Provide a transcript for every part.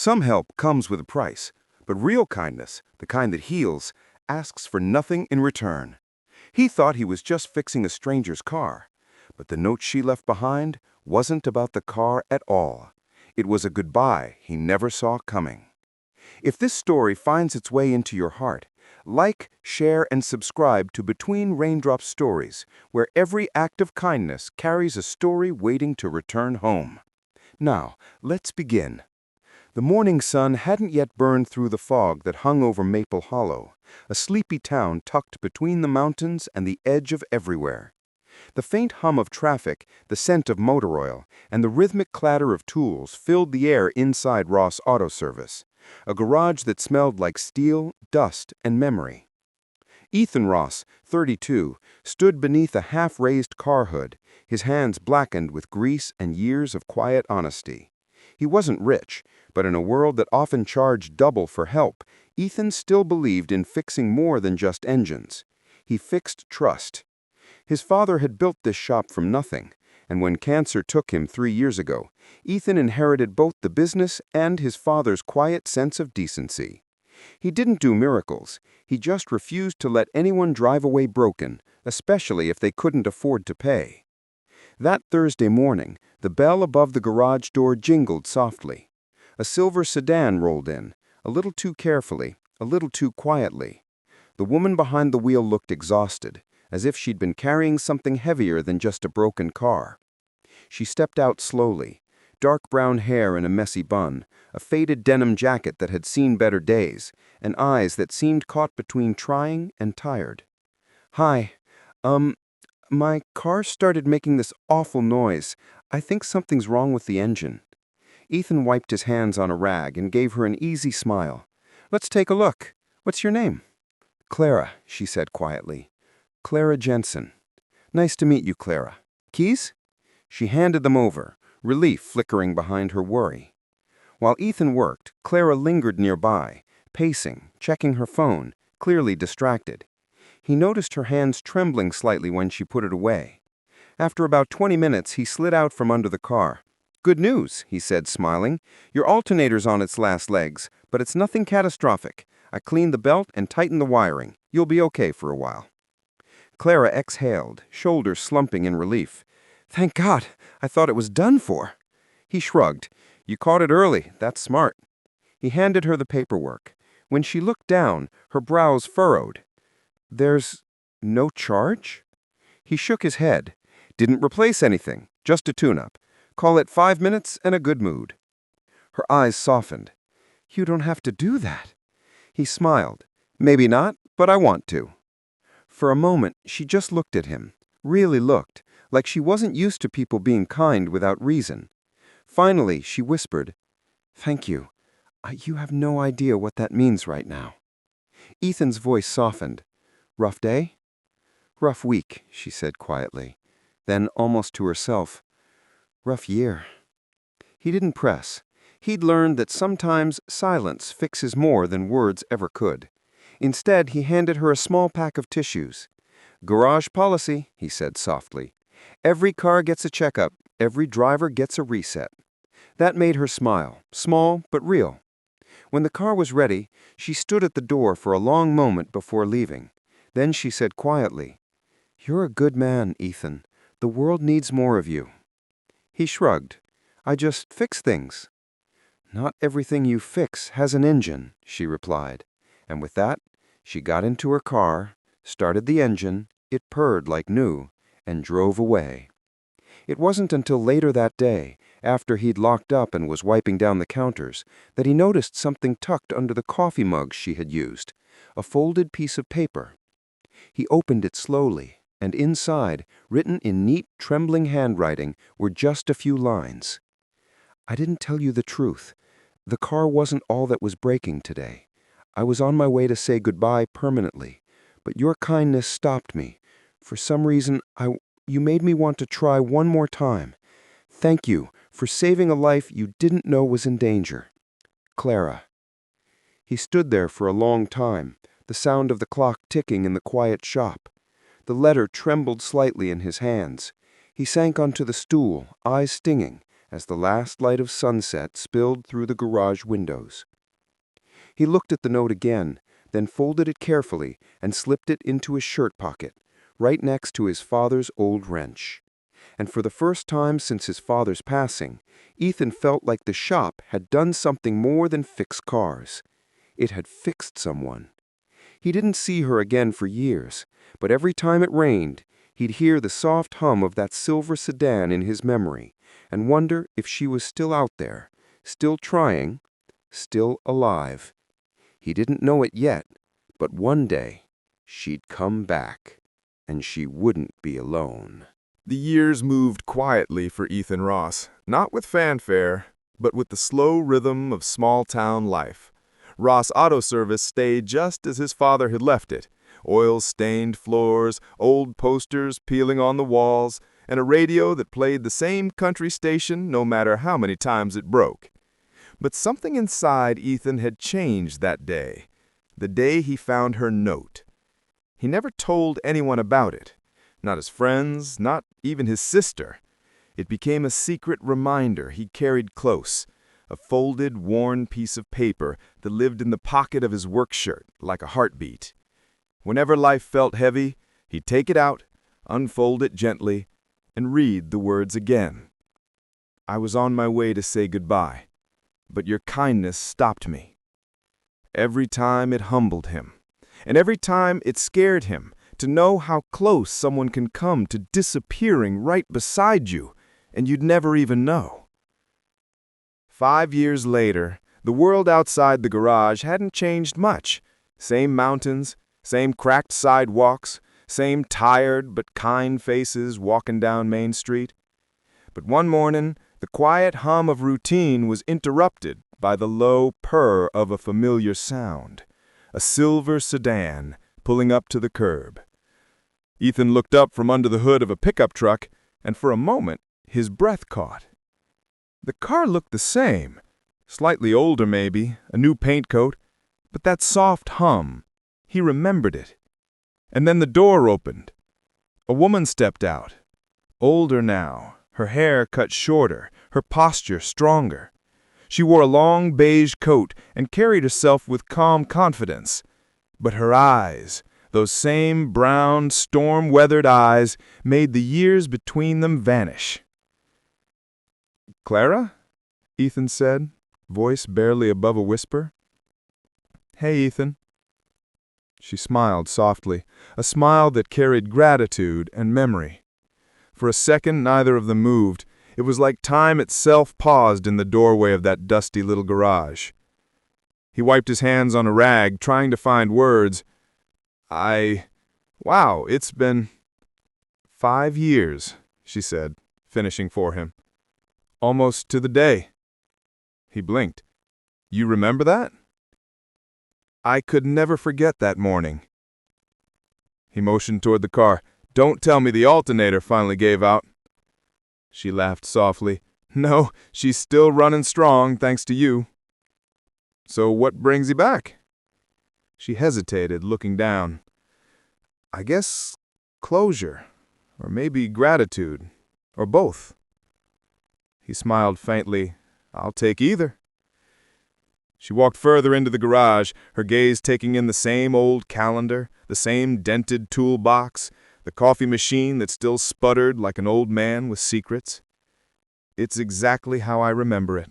Some help comes with a price, but real kindness, the kind that heals, asks for nothing in return. He thought he was just fixing a stranger's car, but the note she left behind wasn't about the car at all. It was a goodbye he never saw coming. If this story finds its way into your heart, like, share, and subscribe to Between Raindrops Stories, where every act of kindness carries a story waiting to return home. Now, let's begin. The morning sun hadn't yet burned through the fog that hung over Maple Hollow, a sleepy town tucked between the mountains and the edge of everywhere. The faint hum of traffic, the scent of motor oil, and the rhythmic clatter of tools filled the air inside Ross Auto Service, a garage that smelled like steel, dust, and memory. Ethan Ross, 32, stood beneath a half-raised car hood, his hands blackened with grease and years of quiet honesty. He wasn't rich, but in a world that often charged double for help, Ethan still believed in fixing more than just engines. He fixed trust. His father had built this shop from nothing, and when cancer took him 3 years ago, Ethan inherited both the business and his father's quiet sense of decency. He didn't do miracles. He just refused to let anyone drive away broken, especially if they couldn't afford to pay. That Thursday morning, the bell above the garage door jingled softly. A silver sedan rolled in, a little too carefully, a little too quietly. The woman behind the wheel looked exhausted, as if she'd been carrying something heavier than just a broken car. She stepped out slowly, dark brown hair in a messy bun, a faded denim jacket that had seen better days, and eyes that seemed caught between trying and tired. "Hi, my car started making this awful noise. I think something's wrong with the engine." Ethan wiped his hands on a rag and gave her an easy smile. "Let's take a look. What's your name?" "Clara," she said quietly. "Clara Jensen." "Nice to meet you, Clara. Keys?" She handed them over, relief flickering behind her worry. While Ethan worked, Clara lingered nearby, pacing, checking her phone, clearly distracted. He noticed her hands trembling slightly when she put it away. After about 20 minutes, he slid out from under the car. "Good news," he said, smiling. "Your alternator's on its last legs, but it's nothing catastrophic. I cleaned the belt and tightened the wiring. You'll be okay for a while." Clara exhaled, shoulders slumping in relief. "Thank God, I thought it was done for." He shrugged. "You caught it early. That's smart." He handed her the paperwork. When she looked down, her brows furrowed. "There's no charge?" He shook his head. "Didn't replace anything, just a tune-up. Call it 5 minutes and a good mood." Her eyes softened. "You don't have to do that." He smiled. "Maybe not, but I want to." For a moment, she just looked at him, really looked, like she wasn't used to people being kind without reason. Finally, she whispered, "Thank you. You have no idea what that means right now." Ethan's voice softened. "Rough day?" "Rough week," she said quietly. Then, almost to herself, "Rough year." He didn't press. He'd learned that sometimes silence fixes more than words ever could. Instead, he handed her a small pack of tissues. "Garage policy," he said softly. "Every car gets a checkup. Every driver gets a reset." That made her smile, small but real. When the car was ready, she stood at the door for a long moment before leaving. Then she said quietly, "You're a good man, Ethan. The world needs more of you." He shrugged. "I just fix things." "Not everything you fix has an engine," she replied. And with that, she got into her car, started the engine, it purred like new, and drove away. It wasn't until later that day, after he'd locked up and was wiping down the counters, that he noticed something tucked under the coffee mug she had used, a folded piece of paper. He opened it slowly, and inside, written in neat, trembling handwriting, were just a few lines. "I didn't tell you the truth. The car wasn't all that was breaking today. I was on my way to say goodbye permanently, but your kindness stopped me. For some reason, you made me want to try one more time. Thank you for saving a life you didn't know was in danger. Clara." He stood there for a long time, the sound of the clock ticking in the quiet shop. The letter trembled slightly in his hands. He sank onto the stool, eyes stinging, as the last light of sunset spilled through the garage windows. He looked at the note again, then folded it carefully and slipped it into his shirt pocket, right next to his father's old wrench. And for the first time since his father's passing, Ethan felt like the shop had done something more than fix cars. It had fixed someone. He didn't see her again for years, but every time it rained, he'd hear the soft hum of that silver sedan in his memory and wonder if she was still out there, still trying, still alive. He didn't know it yet, but one day she'd come back, and she wouldn't be alone. The years moved quietly for Ethan Ross, not with fanfare, but with the slow rhythm of small-town life. Ross Auto Service stayed just as his father had left it. Oil-stained floors, old posters peeling on the walls, and a radio that played the same country station no matter how many times it broke. But something inside Ethan had changed that day, the day he found her note. He never told anyone about it, not his friends, not even his sister. It became a secret reminder he carried close, a folded, worn piece of paper that lived in the pocket of his work shirt like a heartbeat. Whenever life felt heavy, he'd take it out, unfold it gently, and read the words again. I was on my way to say goodbye, but your kindness stopped me. Every time it humbled him, and every time it scared him to know how close someone can come to disappearing right beside you, and you'd never even know. 5 years later, the world outside the garage hadn't changed much. Same mountains, same cracked sidewalks, same tired but kind faces walking down Main Street. But one morning, the quiet hum of routine was interrupted by the low purr of a familiar sound, a silver sedan pulling up to the curb. Ethan looked up from under the hood of a pickup truck, and for a moment, his breath caught. The car looked the same, slightly older maybe, a new paint coat, but that soft hum, he remembered it. And then the door opened. A woman stepped out, older now, her hair cut shorter, her posture stronger. She wore a long beige coat and carried herself with calm confidence. But her eyes, those same brown, storm-weathered eyes, made the years between them vanish. "Clara?" Ethan said, voice barely above a whisper. "Hey, Ethan." She smiled softly, a smile that carried gratitude and memory. For a second, neither of them moved. It was like time itself paused in the doorway of that dusty little garage. He wiped his hands on a rag, trying to find words. Wow, it's been 5 years, she said, finishing for him. Almost to the day. He blinked. You remember that? I could never forget that morning. He motioned toward the car. Don't tell me the alternator finally gave out. She laughed softly. No, she's still running strong, thanks to you. So what brings you back? She hesitated, looking down. I guess closure, or maybe gratitude, or both. He smiled faintly. I'll take either. She walked further into the garage, her gaze taking in the same old calendar, the same dented toolbox, the coffee machine that still sputtered like an old man with secrets. It's exactly how I remember it.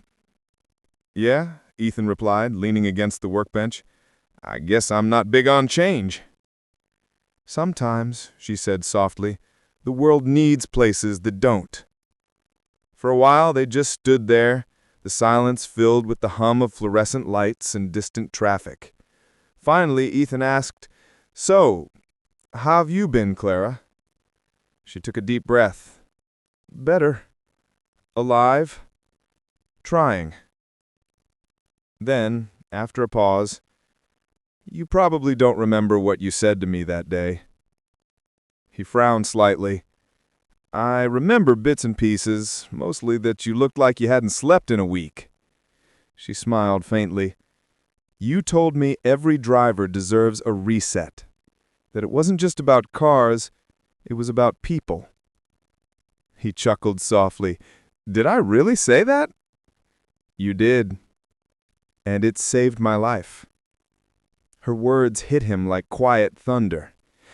Yeah, Ethan replied, leaning against the workbench. I guess I'm not big on change. Sometimes, she said softly, the world needs places that don't. For a while they just stood there, the silence filled with the hum of fluorescent lights and distant traffic. Finally, Ethan asked, So, how have you been, Clara? She took a deep breath. Better. Alive. Trying. Then, after a pause, you probably don't remember what you said to me that day. He frowned slightly. I remember bits and pieces, mostly that you looked like you hadn't slept in a week. She smiled faintly. You told me every driver deserves a reset, that it wasn't just about cars, it was about people. He chuckled softly. Did I really say that? You did. And it saved my life. Her words hit him like quiet thunder.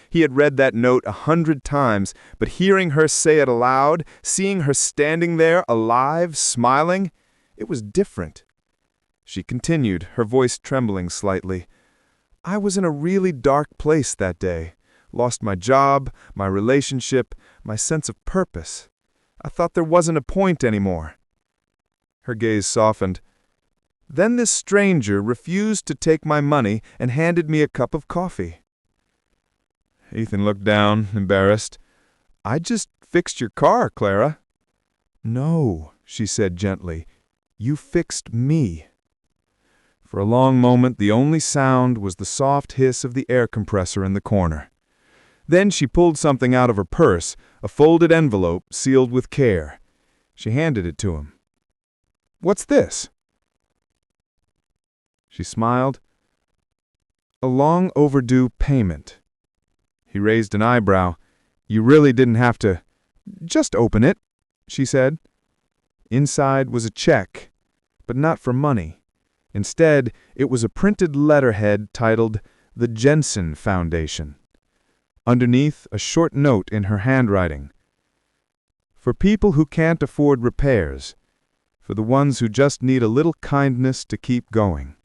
He had read that note 100 times, but hearing her say it aloud, seeing her standing there, alive, smiling, it was different. She continued, her voice trembling slightly. I was in a really dark place that day. Lost my job, my relationship, my sense of purpose. I thought there wasn't a point anymore. Her gaze softened. Then this stranger refused to take my money and handed me a cup of coffee. Ethan looked down, embarrassed. I just fixed your car, Clara. No, she said gently. You fixed me. For a long moment, the only sound was the soft hiss of the air compressor in the corner. Then she pulled something out of her purse, a folded envelope sealed with care. She handed it to him. What's this? She smiled. A long overdue payment. He raised an eyebrow. You really didn't have to. Just open it, she said. Inside was a check, but not for money. Instead, it was a printed letterhead titled The Jensen Foundation. Underneath, a short note in her handwriting. For people who can't afford repairs. For the ones who just need a little kindness to keep going.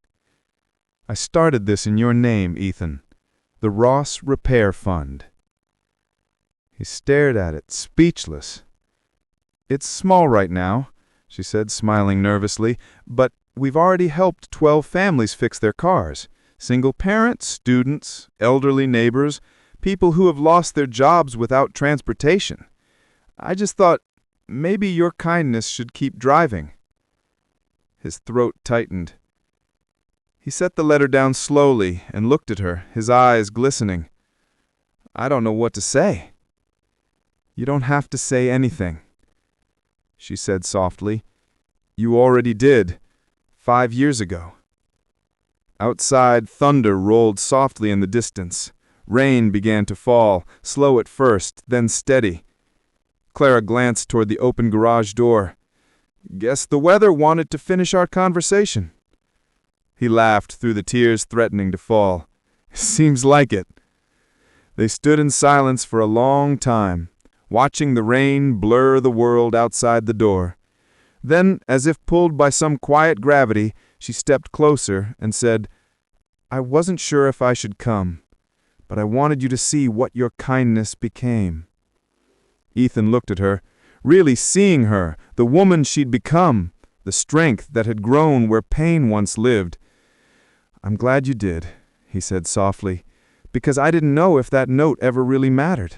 I started this in your name, Ethan. The Ross Repair Fund. He stared at it, speechless. It's small right now, she said, smiling nervously, but we've already helped 12 families fix their cars. Single parents, students, elderly neighbors, people who have lost their jobs without transportation. I just thought maybe your kindness should keep driving. His throat tightened. He set the letter down slowly and looked at her, his eyes glistening. I don't know what to say. You don't have to say anything, she said softly. You already did, 5 years ago. Outside, thunder rolled softly in the distance. Rain began to fall, slow at first, then steady. Clara glanced toward the open garage door. Guess the weather wanted to finish our conversation. He laughed through the tears threatening to fall. Seems like it. They stood in silence for a long time, watching the rain blur the world outside the door. Then, as if pulled by some quiet gravity, she stepped closer and said, I wasn't sure if I should come, but I wanted you to see what your kindness became. Ethan looked at her, really seeing her, the woman she'd become, the strength that had grown where pain once lived. I'm glad you did, he said softly, because I didn't know if that note ever really mattered.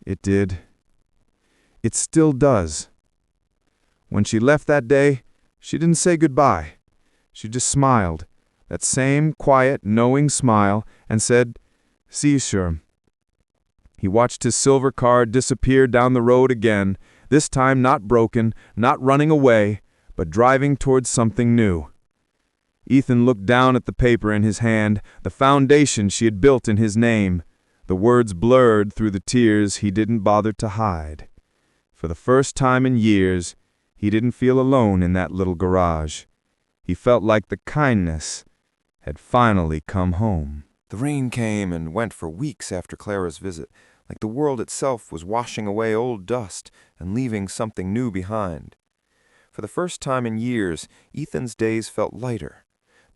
It did. It still does. When she left that day, she didn't say goodbye. She just smiled, that same quiet, knowing smile, and said, See you, sure. He watched his silver car disappear down the road again, this time not broken, not running away, but driving towards something new. Ethan looked down at the paper in his hand, the foundation she had built in his name. The words blurred through the tears he didn't bother to hide. For the first time in years, he didn't feel alone in that little garage. He felt like the kindness had finally come home. The rain came and went for weeks after Clara's visit, like the world itself was washing away old dust and leaving something new behind. For the first time in years, Ethan's days felt lighter.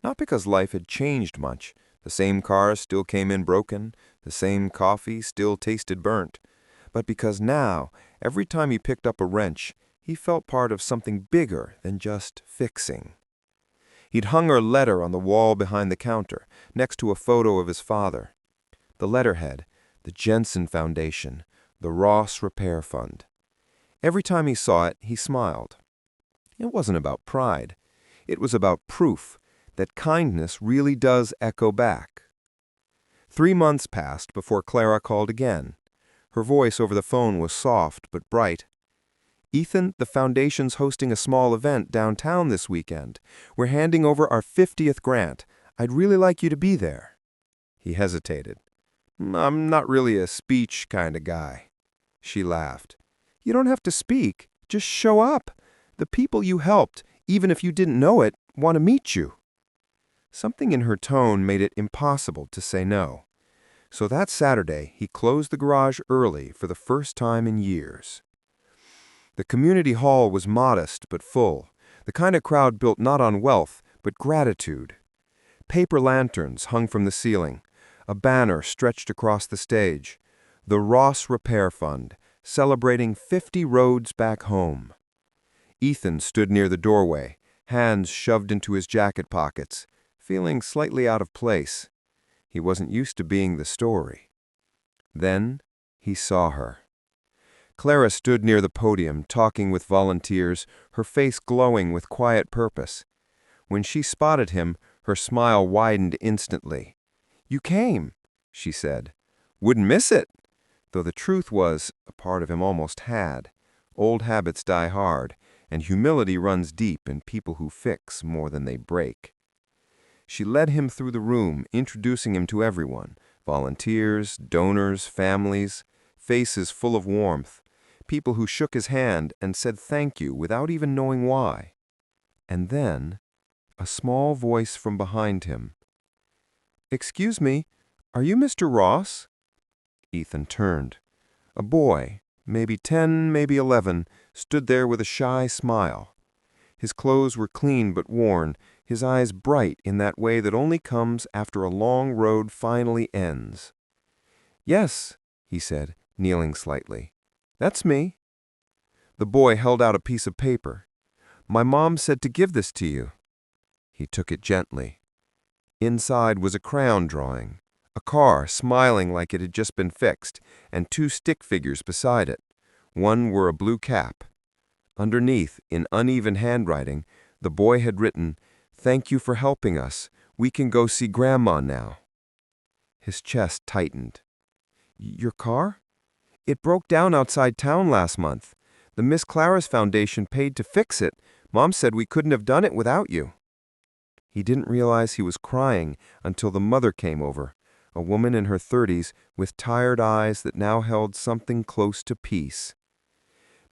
Not because life had changed much. The same car still came in broken, the same coffee still tasted burnt. But because now, every time he picked up a wrench, he felt part of something bigger than just fixing. He'd hung her letter on the wall behind the counter, next to a photo of his father. The letterhead, the Jensen Foundation, the Ross Repair Fund. Every time he saw it, he smiled. It wasn't about pride. It was about proof that kindness really does echo back. 3 months passed before Clara called again. Her voice over the phone was soft but bright. Ethan, the foundation's hosting a small event downtown this weekend. We're handing over our 50th grant. I'd really like you to be there. He hesitated. I'm not really a speech kind of guy. She laughed. You don't have to speak. Just show up. The people you helped, even if you didn't know it, want to meet you." Something in her tone made it impossible to say no. So that Saturday, he closed the garage early for the first time in years. The community hall was modest but full, the kind of crowd built not on wealth, but gratitude. Paper lanterns hung from the ceiling, a banner stretched across the stage. The Ross Repair Fund, celebrating 50 roads back home. Ethan stood near the doorway, hands shoved into his jacket pockets, feeling slightly out of place. He wasn't used to being the story. Then he saw her. Clara stood near the podium, talking with volunteers, her face glowing with quiet purpose. When she spotted him, her smile widened instantly. "You came," she said. "Wouldn't miss it." Though the truth was, a part of him almost had. Old habits die hard, and humility runs deep in people who fix more than they break. She led him through the room, introducing him to everyone, volunteers, donors, families, faces full of warmth, people who shook his hand and said thank you without even knowing why. And then, a small voice from behind him. "Excuse me, are you Mr. Ross?" Ethan turned. A boy, maybe 10, maybe 11, stood there with a shy smile. His clothes were clean but worn, his eyes bright in that way that only comes after a long road finally ends. "Yes," he said, kneeling slightly. "That's me." The boy held out a piece of paper. "My mom said to give this to you." He took it gently. Inside was a crayon drawing, a car smiling like it had just been fixed, and 2 stick figures beside it. One wore a blue cap. Underneath, in uneven handwriting, the boy had written, "Thank you for helping us. We can go see Grandma now." His chest tightened. "Your car? It broke down outside town last month. The Miss Clara's Foundation paid to fix it. Mom said we couldn't have done it without you." He didn't realize he was crying until the mother came over, a woman in her 30s with tired eyes that now held something close to peace.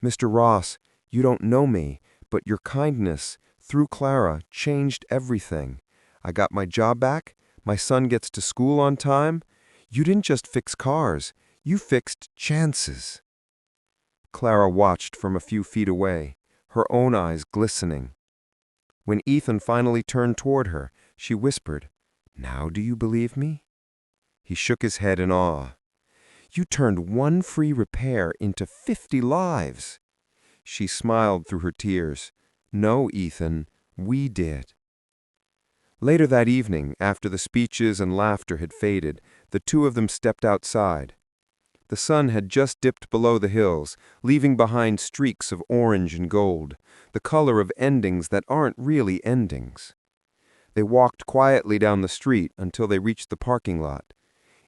"Mr. Ross, you don't know me, but your kindness, through Clara, changed everything. I got my job back. My son gets to school on time. You didn't just fix cars. You fixed chances." Clara watched from a few feet away, her own eyes glistening. When Ethan finally turned toward her, she whispered, "Now do you believe me?" He shook his head in awe. "You turned one free repair into 50 lives." She smiled through her tears. "No, Ethan, we did." Later that evening, after the speeches and laughter had faded, the two of them stepped outside. The sun had just dipped below the hills, leaving behind streaks of orange and gold, the color of endings that aren't really endings. They walked quietly down the street until they reached the parking lot.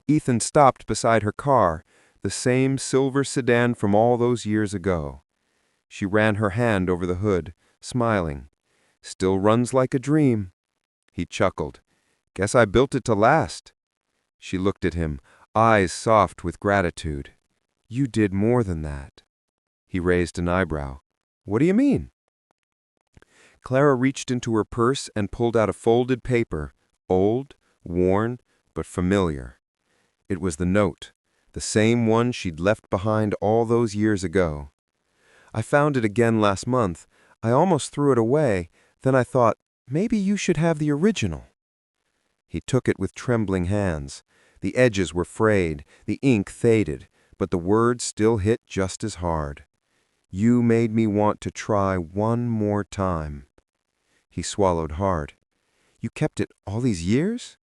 Ethan stopped beside her car, the same silver sedan from all those years ago. She ran her hand over the hood, smiling. "Still runs like a dream." He chuckled. "Guess I built it to last." She looked at him, eyes soft with gratitude. "You did more than that." He raised an eyebrow. "What do you mean?" Clara reached into her purse and pulled out a folded paper, old, worn, but familiar. It was the note, the same one she'd left behind all those years ago. "I found it again last month. I almost threw it away. Then I thought, maybe you should have the original." He took it with trembling hands. The edges were frayed, the ink faded, but the words still hit just as hard. "You made me want to try one more time." He swallowed hard. "You kept it all these years?"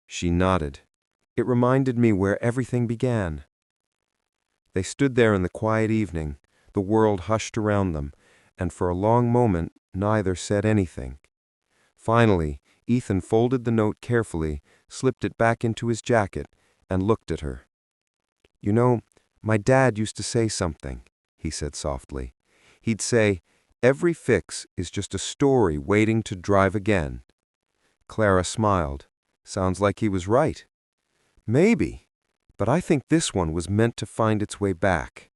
She nodded. "It reminded me where everything began." They stood there in the quiet evening, the world hushed around them, and for a long moment neither said anything. Finally, Ethan folded the note carefully, slipped it back into his jacket, and looked at her. "You know, my dad used to say something," he said softly. He'd say, "Every fix is just a story waiting to drive again." Clara smiled. "Sounds like he was right." "Maybe, but I think this one was meant to find its way back."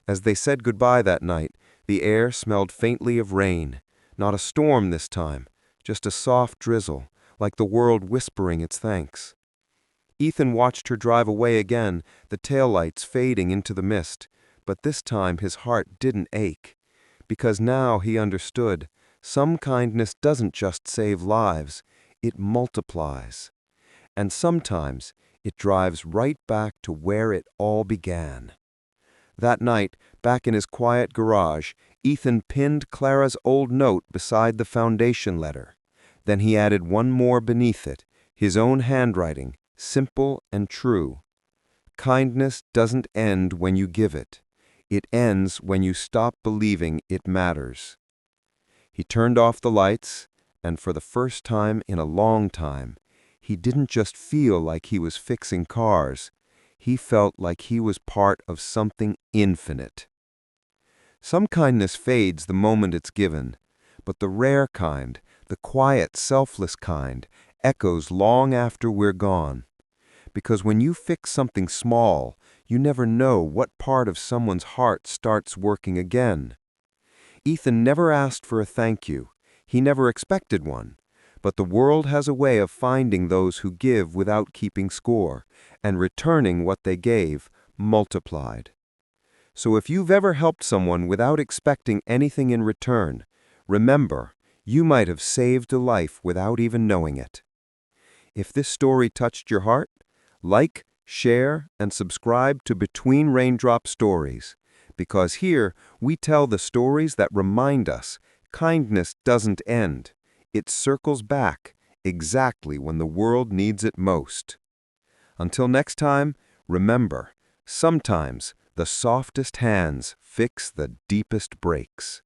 As they said goodbye that night, The air smelled faintly of rain, not a storm this time, just a soft drizzle, like the world whispering its thanks. Ethan watched her drive away again, the taillights fading into the mist, but this time his heart didn't ache, because now he understood, some kindness doesn't just save lives, it multiplies. And sometimes it drives right back to where it all began. That night, back in his quiet garage, Ethan pinned Clara's old note beside the foundation letter. Then he added one more beneath it, his own handwriting, simple and true. Kindness doesn't end when you give it. It ends when you stop believing it matters. He turned off the lights, and for the first time in a long time, he didn't just feel like he was fixing cars. He felt like he was part of something infinite. Some kindness fades the moment it's given, but the rare kind, the quiet, selfless kind, echoes long after we're gone. Because when you fix something small, you never know what part of someone's heart starts working again. Ethan never asked for a thank you. He never expected one. But the world has a way of finding those who give without keeping score, and returning what they gave, multiplied. So if you've ever helped someone without expecting anything in return, remember, you might have saved a life without even knowing it. If this story touched your heart, like, share, and subscribe to Between Raindrops Stories, because here we tell the stories that remind us kindness doesn't end. It circles back exactly when the world needs it most. Until next time, remember, sometimes the softest hands fix the deepest breaks.